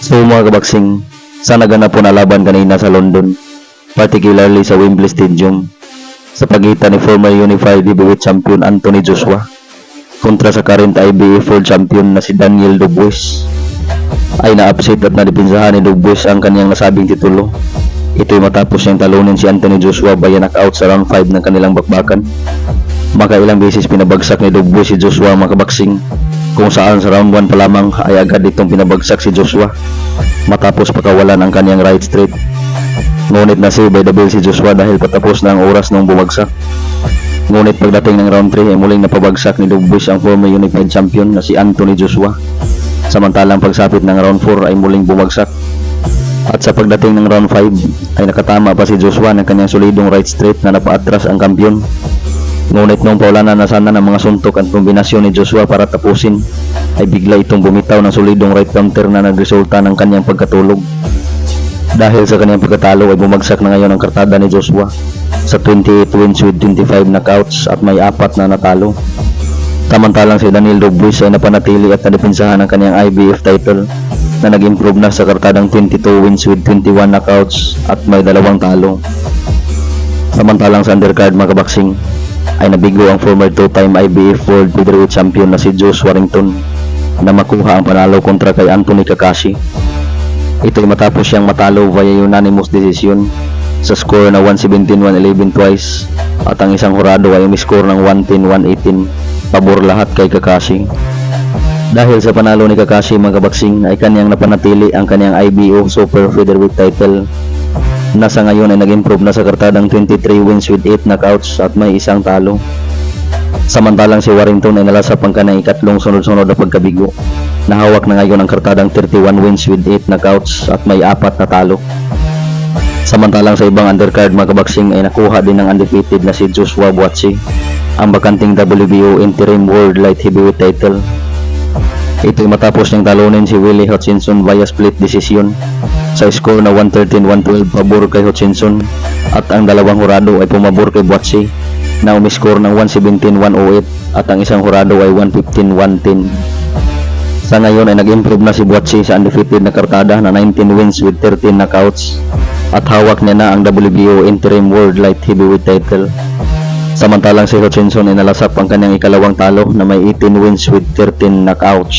So mga kabaksing, sa naganap po na laban kanina sa London, particularly sa Wembley Stadium, sa pagitan ni former Unified Heavyweight Champion Anthony Joshua kontra sa current IBF World Champion na si Daniel Dubois, ay na-upset at nadipinsahan ni Dubois ang kanyang nasabing titulo. Ito'y matapos niyang talunin si Anthony Joshua via knockout sa round 5 ng kanilang bakbakan. Makailang beses pinabagsak ni Dubois si Joshua mga kabaksing, kung saan sa round 1 pa lamang ay agad itong pinabagsak si Joshua matapos pakawalan ang kanyang right straight. Ngunit na-save by the bell si Joshua dahil patapos na ang oras nung bumagsak. Ngunit pagdating ng round 3 ay muling napabagsak ni Dubois ang former Unified Champion na si Anthony Joshua. Samantalang pagsapit ng round 4 ay muling bumagsak. At sa pagdating ng round 5 ay nakatama pa si Joshua ng kanyang solidong right straight na napaatras ang kampiyon. Ngunit nung paulanan na sana ng mga suntok at kombinasyon ni Joshua para tapusin, ay bigla itong bumitaw ng solidong right counter na nagresulta ng kanyang pagkatulog. Dahil sa kanyang pagkatalo ay bumagsak na ngayon ang kartada ni Joshua sa 28 wins with 25 knockouts at may 4 na natalo. Samantalang si Daniel Dubois ay napanatili at nadipinsahan ang kanyang IBF title na nag-improve na sa kartadang 22 wins with 21 knockouts at may 2 talo. Samantalang sa undercard mga kabaksing, ay nabigo ang former 2-time IBF World Featherweight Champion na si Josh Warrington na makuha ang panalo kontra kay Anthony Kakashi. Ito'y matapos siyang matalo via unanimous decision sa score na 117-111 twice at ang isang hurado ay umiscore ng 110-118 pabor lahat kay Kakashi. Dahil sa panalo ni Kakashi mga kabaksing ay kanyang napanatili ang kanyang IBO Super Featherweight title na sa ngayon ay nag-improve na sa kartadang 23 wins with 8 knockouts at may 1 talo. Samantalang si Warrington ay nalasap ang kanyang ikatlong sunod-sunod na pagkabigo na hawak na ngayon ang kartadang 31 wins with 8 knockouts at may 4 na talo. Samantalang sa ibang undercard mga kabaksing ay nakuha din ng undefeated na si Joshua Buatsi ang bakanting WBO Interim World Light Heavyweight title. Ito'y matapos niyang talunin si Willie Hutchinson via split decision sa score na 113-112 pabor kay Hutchinson at ang dalawang hurado ay pumabor kay Buatsi na umiscore ng 117-108 at ang isang hurado ay 115-110. Sa ngayon ay nag-improve na si Buatsi sa undefeated na kartada na 19 wins with 13 knockouts at hawak niya na ang WBO Interim World Light Heavyweight title. Samantalang si Hutchinson ay nalasap ang kanyang ikalawang talo na may 18 wins with 13 knockouts.